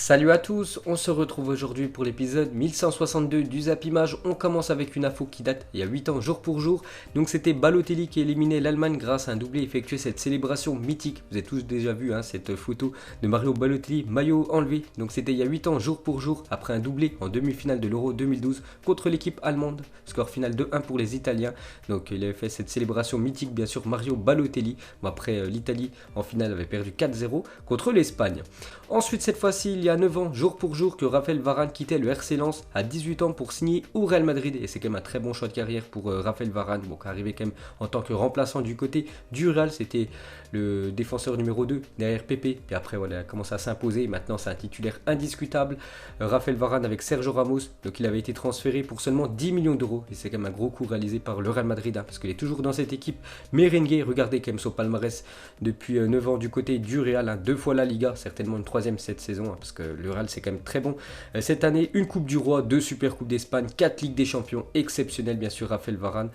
Salut à tous, on se retrouve aujourd'hui pour l'épisode 1162 du Zap Image. On commence avec une info qui date il y a 8 ans jour pour jour. Donc c'était Balotelli qui éliminait l'Allemagne grâce à un doublé effectué cette célébration mythique. Vous avez tous déjà vu cette photo de Mario Balotelli, maillot enlevé. Donc c'était il y a 8 ans jour pour jour après un doublé en demi-finale de l'Euro 2012 contre l'équipe allemande. Score final 2-1 pour les Italiens. Donc il avait fait cette célébration mythique bien sûr Mario Balotelli. Après l'Italie en finale avait perdu 4-0 contre l'Espagne. Ensuite cette fois-ci il y a 9 ans, jour pour jour, que Raphaël Varane quittait le RC Lens à 18 ans pour signer au Real Madrid. Et c'est quand même un très bon choix de carrière pour Raphaël Varane. Donc arrivé quand même en tant que remplaçant du côté du Real, c'était le défenseur numéro 2 derrière Pepe. Puis après, voilà, il a commencé à s'imposer. Maintenant, c'est un titulaire indiscutable. Raphaël Varane avec Sergio Ramos. Donc il avait été transféré pour seulement 10 millions d'euros. Et c'est quand même un gros coup réalisé par le Real Madrid. Parce qu'il est toujours dans cette équipe merengue. Regardez quand même son palmarès depuis 9 ans du côté du Real. 2 fois la Liga, certainement une troisième cette saison. Parce que le Real c'est quand même très bon. Cette année, une Coupe du Roi, 2 Super Coupes d'Espagne, 4 Ligues des Champions, exceptionnel bien sûr Raphaël Varane,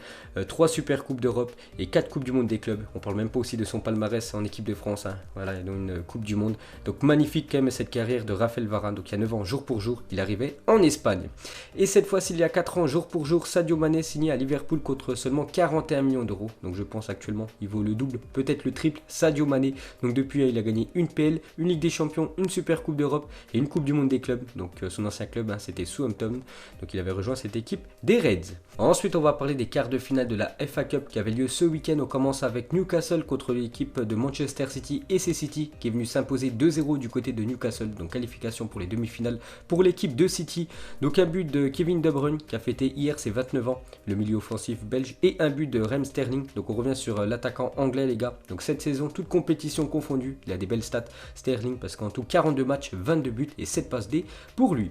3 Super Coupes d'Europe et 4 Coupes du Monde des clubs. On parle même pas aussi de son palmarès en équipe de France. Voilà, il a une Coupe du Monde. Donc magnifique quand même cette carrière de Raphaël Varane. Donc il y a 9 ans, jour pour jour, il arrivait en Espagne. Et cette fois-ci, il y a 4 ans, jour pour jour, Sadio Mané signé à Liverpool contre seulement 41 millions d'euros. Donc je pense actuellement, il vaut le double, peut-être le triple. Sadio Mané. Donc depuis, il a gagné une PL, une Ligue des Champions, une Super Coupe d'Europe et une Coupe du Monde des clubs. Donc son ancien club c'était Southampton, donc il avait rejoint cette équipe des Reds. Ensuite on va parler des quarts de finale de la FA Cup qui avait lieu ce week-end. On commence avec Newcastle contre l'équipe de Manchester City et c'est City qui est venu s'imposer 2-0 du côté de Newcastle, donc qualification pour les demi-finales pour l'équipe de City. Donc un but de Kevin De Bruyne qui a fêté hier ses 29 ans, le milieu offensif belge, et un but de Raheem Sterling. Donc on revient sur l'attaquant anglais les gars. Donc cette saison toute compétition confondue, il a des belles stats Sterling parce qu'en tout 42 matchs, 22 buts et 7 passes D pour lui.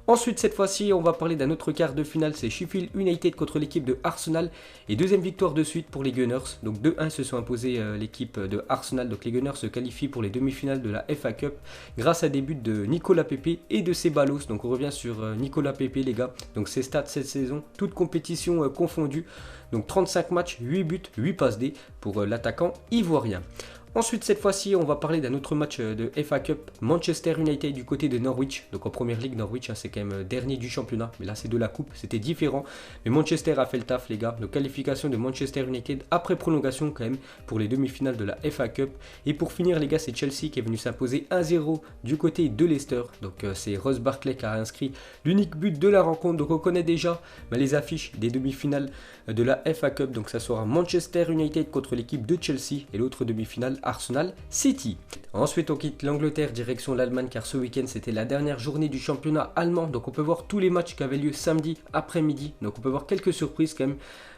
Ensuite cette fois-ci on va parler d'un autre quart de finale, c'est Sheffield United contre l'équipe de Arsenal et deuxième victoire de suite pour les Gunners. Donc 2-1 se sont imposés l'équipe de Arsenal, donc les Gunners se qualifient pour les demi-finales de la FA Cup grâce à des buts de Nicolas Pepe et de Ceballos. Donc on revient sur Nicolas Pepe les gars, donc ses stats cette saison, toute compétition confondue, donc 35 matchs, 8 buts, 8 passes D pour l'attaquant ivoirien. Ensuite cette fois-ci on va parler d'un autre match de FA Cup, Manchester United du côté de Norwich. Donc en première ligue Norwich c'est quand même dernier du championnat, mais là c'est de la coupe, c'était différent. Mais Manchester a fait le taf les gars, donc qualification de Manchester United après prolongation quand même pour les demi-finales de la FA Cup. Et pour finir les gars c'est Chelsea qui est venu s'imposer 1-0 du côté de Leicester. Donc c'est Ross Barkley qui a inscrit l'unique but de la rencontre. Donc on connaît déjà les affiches des demi-finales de la FA Cup. Donc ça sera Manchester United contre l'équipe de Chelsea et l'autre demi-finale Arsenal City. Ensuite on quitte l'Angleterre direction l'Allemagne car ce week-end c'était la dernière journée du championnat allemand. Donc on peut voir tous les matchs qui avaient lieu samedi après-midi. Donc on peut voir quelques surprises quand même.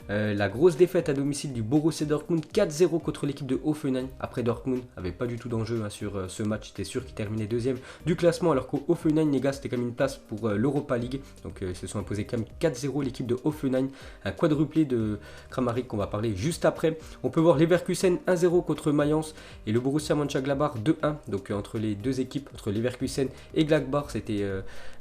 La grosse défaite à domicile du Borussia Dortmund 4-0 contre l'équipe de Hoffenheim. Après Dortmund n'avait pas du tout d'enjeu sur ce match, c'était sûr qu'il terminait deuxième du classement alors qu'Hoffenheim les gars c'était quand même une place pour l'Europa League. Donc ils se sont imposés quand même 4-0 l'équipe de Hoffenheim, un quadruplé de Kramaric qu'on va parler juste après. On peut voir Leverkusen 1-0 contre Mayence et le Borussia Mönchengladbach 2-1. Donc entre les deux équipes, entre Leverkusen et Gladbach, c'était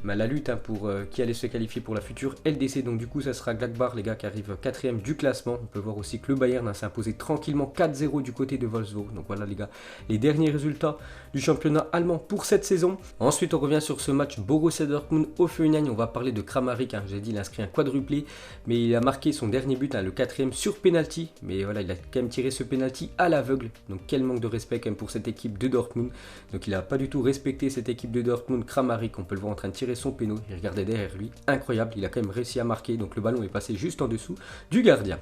la lutte pour qui allait se qualifier pour la future LDC. Donc du coup ça sera Gladbach les gars qui arrive 4ème du classement. On peut voir aussi que le Bayern s'est imposé tranquillement 4-0 du côté de Wolfsburg. Donc voilà les gars, les derniers résultats du championnat allemand pour cette saison. Ensuite on revient sur ce match Borussia Dortmund-Hoffenheim. On va parler de Kramaric, j'ai dit il a inscrit un quadruplé, mais il a marqué son dernier but, le 4ème sur penalty. Mais voilà, il a quand même tiré ce penalty à l'aveugle. Donc quel manque de respect quand même pour cette équipe de Dortmund. Donc il n'a pas du tout respecté cette équipe de Dortmund. Kramaric, on peut le voir en train de tirer son péno. Il regardait derrière lui, incroyable, il a quand même réussi à marquer. Donc le ballon est passé juste en dessous du gardien.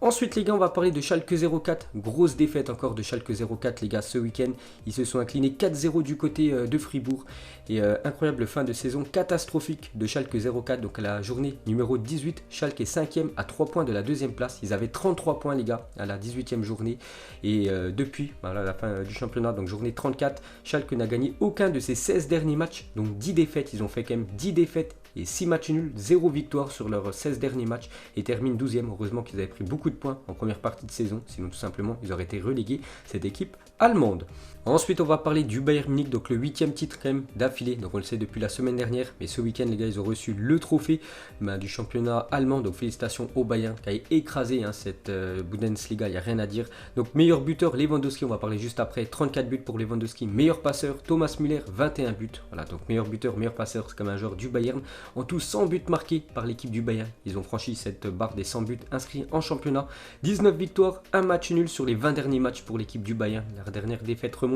Ensuite les gars on va parler de Schalke 04, grosse défaite encore de Schalke 04 les gars ce week-end. Ils se sont inclinés 4-0 du côté de Fribourg et incroyable fin de saison catastrophique de Schalke 04. Donc à la journée numéro 18, Schalke est 5ème à 3 points de la deuxième place. Ils avaient 33 points les gars à la 18e journée et depuis voilà, la fin du championnat, donc journée 34, Schalke n'a gagné aucun de ses 16 derniers matchs, donc 10 défaites. Ils ont fait quand même 10 défaites et 6 matchs nuls, 0 victoire sur leurs 16 derniers matchs et terminent 12e. Heureusement qu'ils avaient pris beaucoup de points en première partie de saison, sinon tout simplement ils auraient été relégués, cette équipe allemande. Ensuite on va parler du Bayern Munich, donc le 8e titre quand même d'affilée, donc on le sait depuis la semaine dernière, mais ce week-end les gars ils ont reçu le trophée du championnat allemand, donc félicitations au Bayern qui a écrasé cette Bundesliga, il n'y a rien à dire. Donc meilleur buteur Lewandowski, on va parler juste après, 34 buts pour Lewandowski, meilleur passeur Thomas Müller, 21 buts, voilà, donc meilleur buteur, meilleur passeur, c'est comme un joueur du Bayern, en tout 100 buts marqués par l'équipe du Bayern, ils ont franchi cette barre des 100 buts inscrits en championnat, 19 victoires, un match nul sur les 20 derniers matchs pour l'équipe du Bayern, la dernière défaite remonte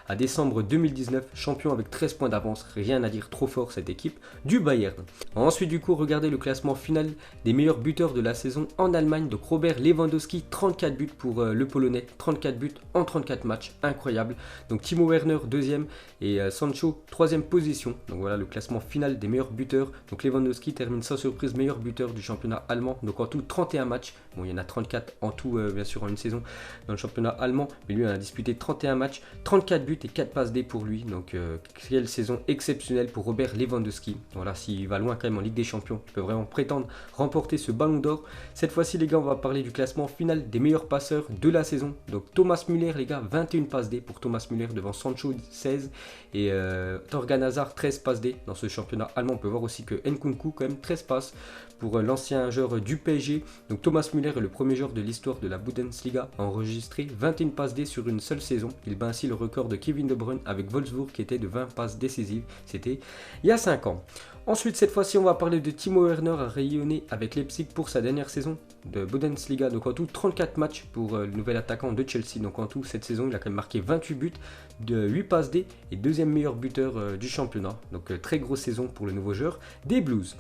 à décembre 2019, champion avec 13 points d'avance, rien à dire, trop fort cette équipe du Bayern. Ensuite du coup, regardez le classement final des meilleurs buteurs de la saison en Allemagne, donc Robert Lewandowski, 34 buts pour le Polonais, 34 buts en 34 matchs, incroyable. Donc Timo Werner, 2e et Sancho, 3e position. Donc voilà le classement final des meilleurs buteurs. Donc Lewandowski termine sans surprise meilleur buteur du championnat allemand, donc en tout 31 matchs. Bon, il y en a 34 en tout, bien sûr, en une saison dans le championnat allemand, mais lui en a disputé 31 matchs, 34 buts et 4 passes D pour lui. Donc quelle saison exceptionnelle pour Robert Lewandowski. Voilà, s'il va loin quand même en Ligue des Champions, il peut vraiment prétendre remporter ce ballon d'or. Cette fois-ci les gars, on va parler du classement final des meilleurs passeurs de la saison. Donc Thomas Müller les gars, 21 passes D pour Thomas Müller devant Sancho 16 et Torgan Hazard 13 passes D dans ce championnat allemand. On peut voir aussi que Nkunku quand même 13 passes pour l'ancien joueur du PSG. Donc Thomas Müller est le premier joueur de l'histoire de la Bundesliga à enregistrer 21 passes D sur une seule saison. Il bat ainsi le record de Kevin De Bruyne avec Wolfsburg qui était de 20 passes décisives. C'était il y a 5 ans. Ensuite, cette fois-ci, on va parler de Timo Werner à rayonner avec Leipzig pour sa dernière saison de Bundesliga. Donc en tout, 34 matchs pour le nouvel attaquant de Chelsea. Donc en tout, cette saison, il a quand même marqué 28 buts, de 8 passes D et deuxième meilleur buteur du championnat. Donc très grosse saison pour le nouveau joueur des Blues.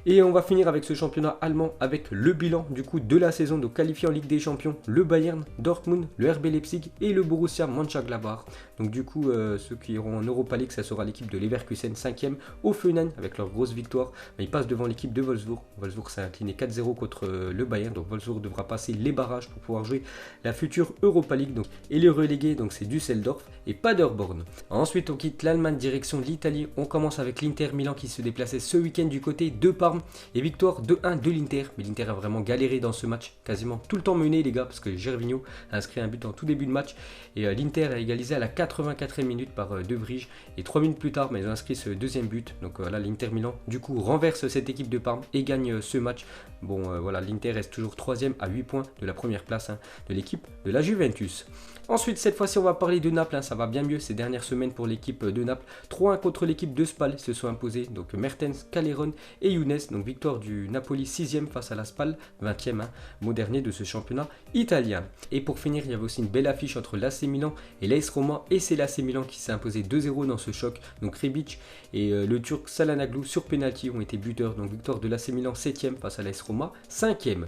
Et on va finir avec ce championnat allemand avec le bilan du coup de la saison, donc qualifié en Ligue des Champions, le Bayern, Dortmund, le RB Leipzig et le Borussia Mönchengladbach. Donc du coup, ceux qui iront en Europa League, ça sera l'équipe de Leverkusen 5e, Hoffenheim avec leur grosse victoire. Mais ils passent devant l'équipe de Wolfsburg. Wolfsburg s'est incliné 4-0 contre le Bayern, donc Wolfsburg devra passer les barrages pour pouvoir jouer la future Europa League. Donc, et les relégués, donc c'est Düsseldorf et Paderborn. Ensuite, on quitte l'Allemagne, direction l'Italie. On commence avec l'Inter Milan qui se déplaçait ce week-end du côté de Parme. Et victoire 2-1 de l'Inter. Mais l'Inter a vraiment galéré dans ce match, quasiment tout le temps mené les gars, parce que Gervinho a inscrit un but en tout début de match. Et l'Inter a égalisé à la 84e minute par De Vrij. Et 3 minutes plus tard, mais ils ont inscrit ce deuxième but. Donc là, l'Inter Milan, du coup, renverse cette équipe de Parme et gagne ce match. Bon, voilà, l'Inter reste toujours 3e à 8 points de la première place de l'équipe de la Juventus. Ensuite, cette fois-ci, on va parler de Naples. Ça va bien mieux ces dernières semaines pour l'équipe de Naples. 3-1 contre l'équipe de Spal se sont imposés. Donc Mertens, Callejon et Younes. Donc victoire du Napoli 6e face à la Spal, 20e, mot dernier de ce championnat italien. Et pour finir, il y avait aussi une belle affiche entre l'AC Milan et l'AS Roma. Et c'est l'AC Milan qui s'est imposé 2-0 dans ce choc. Donc Rebic et le Turc Salanoglu sur penalty ont été buteurs. Donc victoire de l'AC Milan 7e face à l'AS Roma, 5e.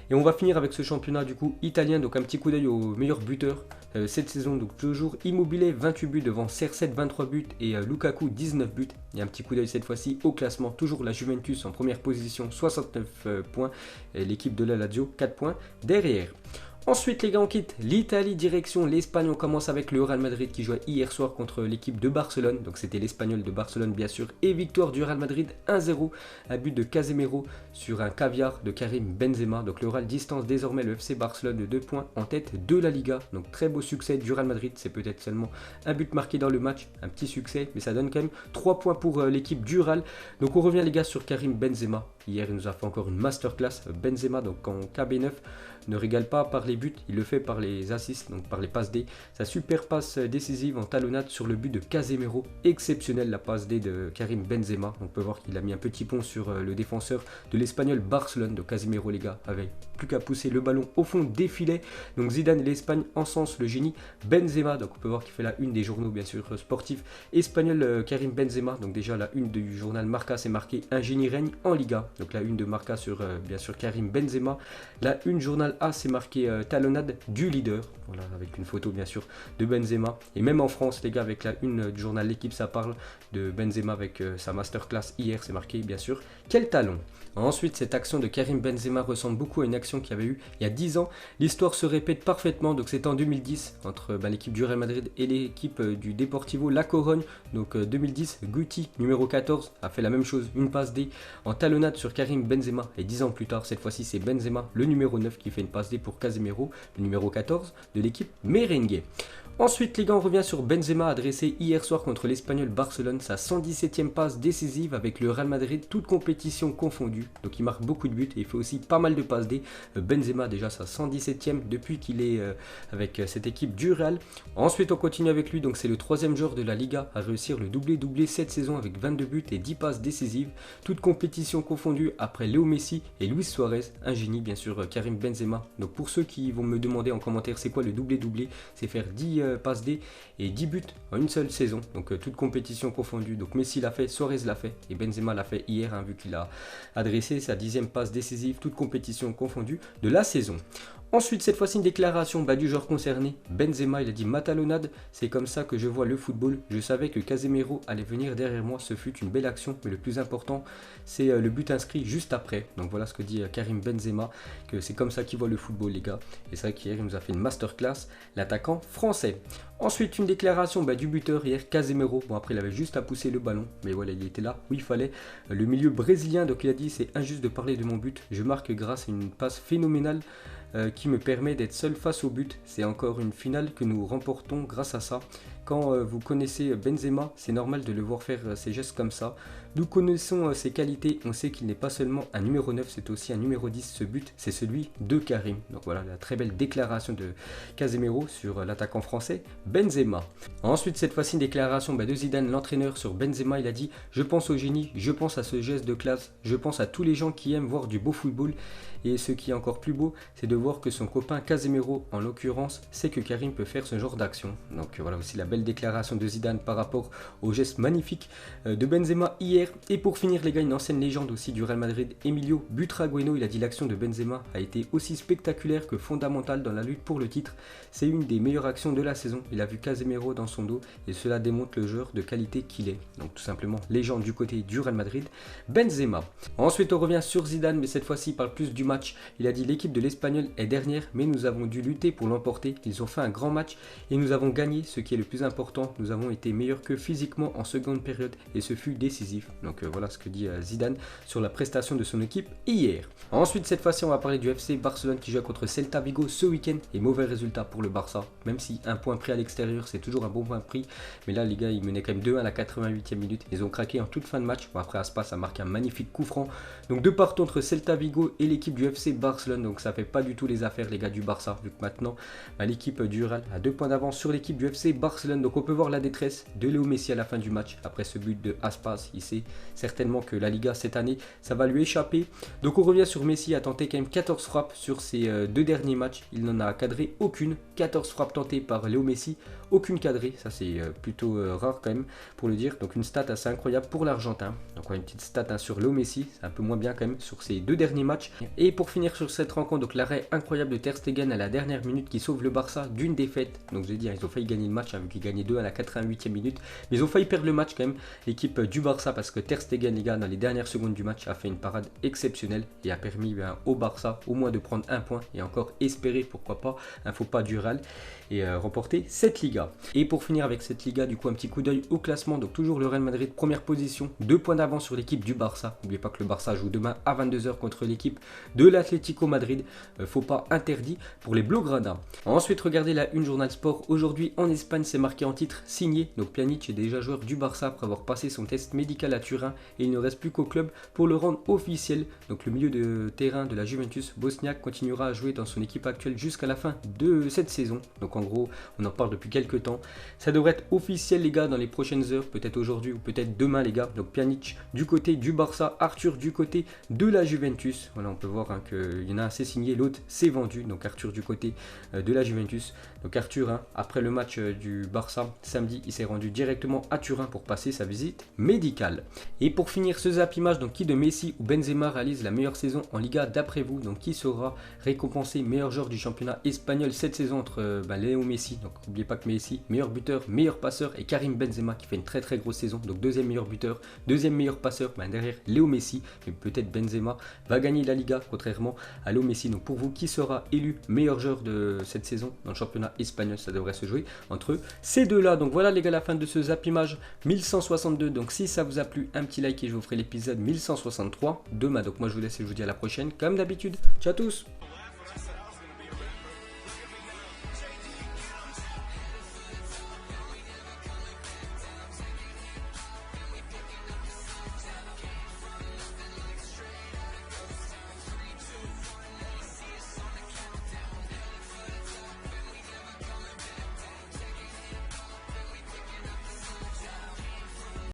Et on va finir avec ce championnat du coup italien, donc un petit coup d'œil aux meilleurs buteurs cette saison. Donc toujours Immobile 28 buts devant CR7 23 buts et Lukaku 19 buts. Et un petit coup d'œil cette fois-ci au classement, toujours la Juventus en première position 69 points, et l'équipe de la Lazio 4 points derrière. Ensuite les gars, on quitte l'Italie, direction l'Espagne. On commence avec le Real Madrid qui jouait hier soir contre l'équipe de Barcelone. Donc c'était l'Espagnol de Barcelone bien sûr. Et victoire du Real Madrid 1-0. Un but de Casemiro sur un caviar de Karim Benzema. Donc le Real distance désormais le FC Barcelone de 2 points en tête de la Liga. Donc très beau succès du Real Madrid. C'est peut-être seulement un but marqué dans le match. Un petit succès, mais ça donne quand même 3 points pour l'équipe du Real. Donc on revient les gars sur Karim Benzema. Hier il nous a fait encore une masterclass. Benzema donc en KB9 ne régale pas par les buts, il le fait par les assists, donc par les passes D. Sa super passe décisive en talonnade sur le but de Casemiro, exceptionnelle la passe D de Karim Benzema. On peut voir qu'il a mis un petit pont sur le défenseur de l'Espagnol Barcelone, de Casemiro les gars, avec plus qu'à pousser le ballon au fond des filets. Donc Zidane et l'Espagne encensent le génie Benzema, donc on peut voir qu'il fait la une des journaux bien sûr sportifs espagnols. Karim Benzema, donc déjà la une du journal Marca c'est marqué un génie règne en Liga, donc la une de Marca sur bien sûr Karim Benzema. La une journal A c'est marqué talonnade du leader, voilà, avec une photo bien sûr de Benzema. Et même en France les gars, avec la une du journal L'équipe, ça parle de Benzema avec sa masterclass hier, c'est marqué bien sûr quel talon. Ensuite, cette action de Karim Benzema ressemble beaucoup à une action qu'il y avait eu il y a 10 ans. L'histoire se répète parfaitement, donc c'est en 2010 entre l'équipe du Real Madrid et l'équipe du Deportivo La Corogne. Donc 2010, Guti, numéro 14, a fait la même chose, une passe D en talonnade sur Karim Benzema. Et 10 ans plus tard, cette fois-ci c'est Benzema, le numéro 9, qui fait une passe D pour Casemiro, le numéro 14 de l'équipe merengue. Ensuite, les gars, on revient sur Benzema adressé hier soir contre l'Espagnol Barcelone, sa 117e passe décisive avec le Real Madrid, toute compétition confondue. Donc il marque beaucoup de buts et il fait aussi pas mal de passes D. Benzema déjà sa 117e depuis qu'il est avec cette équipe du Real. Ensuite, on continue avec lui, donc c'est le troisième joueur de la Liga à réussir le doublé cette saison avec 22 buts et 10 passes décisives. Toute compétition confondue après Léo Messi et Luis Suarez, un génie bien sûr, Karim Benzema. Donc pour ceux qui vont me demander en commentaire c'est quoi le doublé, c'est faire 10 passes D et 10 buts en une seule saison, donc toute compétition confondue. Donc Messi l'a fait, Suarez l'a fait et Benzema l'a fait hier, vu qu'il a adressé sa 10e passe décisive, toute compétition confondue de la saison. Ensuite, cette fois-ci, une déclaration du joueur concerné. Benzema, il a dit: Matalonade, c'est comme ça que je vois le football. Je savais que Casemiro allait venir derrière moi. Ce fut une belle action, mais le plus important, c'est le but inscrit juste après. Donc voilà ce que dit Karim Benzema, que c'est comme ça qu'il voit le football, les gars. Et c'est vrai qu'hier, il nous a fait une masterclass, l'attaquant français. Ensuite, une déclaration du buteur hier, Casemiro. Bon, après, il avait juste à pousser le ballon, mais voilà, il était là où il fallait. Le milieu brésilien, donc il a dit: c'est injuste de parler de mon but. Je marque grâce à une passe phénoménale qui me permet d'être seul face au but. C'est encore une finale que nous remportons grâce à ça. Quand vous connaissez Benzema, c'est normal de le voir faire ces gestes comme ça. Nous connaissons ses qualités, on sait qu'il n'est pas seulement un numéro 9, c'est aussi un numéro 10. Ce but, c'est celui de Karim. Donc voilà, la très belle déclaration de Casemiro sur l'attaquant français Benzema. Ensuite, cette fois-ci, une déclaration de Zidane, l'entraîneur, sur Benzema. Il a dit: je pense au génie, je pense à ce geste de classe, je pense à tous les gens qui aiment voir du beau football. Et ce qui est encore plus beau, c'est de voir que son copain Casemiro, en l'occurrence, sait que Karim peut faire ce genre d'action. Donc voilà aussi la belle déclaration de Zidane par rapport au geste magnifique de Benzema hier. Et pour finir, les gars, une ancienne légende aussi du Real Madrid, Emilio Butragueno, il a dit: l'action de Benzema a été aussi spectaculaire que fondamentale dans la lutte pour le titre. C'est une des meilleures actions de la saison. Il a vu Casemiro dans son dos et cela démontre le joueur de qualité qu'il est. Donc tout simplement légende du côté du Real Madrid, Benzema. Ensuite, on revient sur Zidane, mais cette fois-ci il parle plus du match. Il a dit: l'équipe de l'Espagnol est dernière, mais nous avons dû lutter pour l'emporter. Ils ont fait un grand match et nous avons gagné, ce qui est le plus important. Nous avons été meilleurs que physiquement en seconde période et ce fut décisif. Donc voilà ce que dit Zidane sur la prestation de son équipe hier. Ensuite, cette fois-ci, on va parler du FC Barcelone qui joue contre Celta Vigo ce week-end et mauvais résultat pour le Barça. Même si un point pris à l'extérieur, c'est toujours un bon point pris. Mais là, les gars, ils menaient quand même 2-1 à la 88e minute. Ils ont craqué en toute fin de match. Bon, après, Aspas a marqué un magnifique coup franc. Donc 2 partout entre Celta Vigo et l'équipe du FC Barcelone. Donc ça fait pas du tout les affaires, les gars du Barça, vu que maintenant l'équipe du Real a 2 points d'avance sur l'équipe du FC Barcelone. Donc on peut voir la détresse de Léo Messi à la fin du match après ce but de Aspas. Il sait certainement que la Liga cette année, ça va lui échapper. Donc on revient sur Messi, a tenté quand même 14 frappes sur ses 2 derniers matchs. Il n'en a cadré aucune. 14 frappes tentées par Léo Messi, aucune cadrée. Ça c'est plutôt rare quand même pour le dire. Donc une stat assez incroyable pour l'Argentin. Donc on a une petite stat sur Léo Messi, c'est un peu moins bien quand même sur ses 2 derniers matchs. Et pour finir sur cette rencontre, donc l'arrêt incroyable de Ter Stegen à la dernière minute qui sauve le Barça d'une défaite. Donc je vais dire, ils ont failli gagner le match, vu qu'ils gagnaient 2 à la 88e minute. Mais ils ont failli perdre le match quand même, l'équipe du Barça, parce que Ter Stegen, les gars, dans les dernières secondes du match, a fait une parade exceptionnelle et a permis au Barça au moins de prendre un point et encore espérer, pourquoi pas, un faux pas du Real et remporter cette Liga. Et pour finir avec cette Liga, du coup un petit coup d'œil au classement. Donc toujours le Real Madrid première position, 2 points d'avance sur l'équipe du Barça. N'oubliez pas que le Barça joue demain à 22h contre l'équipe de l'Atlético Madrid. Faut pas interdit pour les Blaugrana. Ensuite, regardez la une Journal Sport. Aujourd'hui en Espagne, c'est marqué en titre signé. Donc Pjanic est déjà joueur du Barça après avoir passé son test médical à Turin et il ne reste plus qu'au club pour le rendre officiel. Donc le milieu de terrain de la Juventus bosniaque continuera à jouer dans son équipe actuelle jusqu'à la fin de cette saison. Donc en gros, on en parle depuis quelques temps. Ça devrait être officiel, les gars, dans les prochaines heures, peut-être aujourd'hui ou peut-être demain, les gars. Donc Pjanic du côté du Barça, Arthur du côté de la Juventus. Voilà, on peut voir qu'il y en a un c'est signé, l'autre c'est vendu. Donc Arthur du côté de la Juventus. Donc Arthur, après le match du Barça samedi, il s'est rendu directement à Turin pour passer sa visite médicale. Et pour finir ce Zap Image, donc qui de Messi ou Benzema réalise la meilleure saison en Liga d'après vous? Donc qui sera récompensé meilleur joueur du championnat espagnol cette saison entre Léo Messi, donc n'oubliez pas que Messi, meilleur buteur, meilleur passeur, et Karim Benzema qui fait une très très grosse saison, donc deuxième meilleur buteur, deuxième meilleur passeur, derrière Léo Messi, mais peut-être Benzema va gagner la Liga contrairement à Léo Messi. Donc pour vous, qui sera élu meilleur joueur de cette saison dans le championnat espagnol? Ça devrait se jouer entre ces deux-là. Donc voilà les gars, la fin de ce Zap Image 1162. Donc si ça vous a plu, un petit like et je vous ferai l'épisode 1163 demain. Donc moi je vous laisse et je vous dis à la prochaine comme d'habitude. Ciao à tous.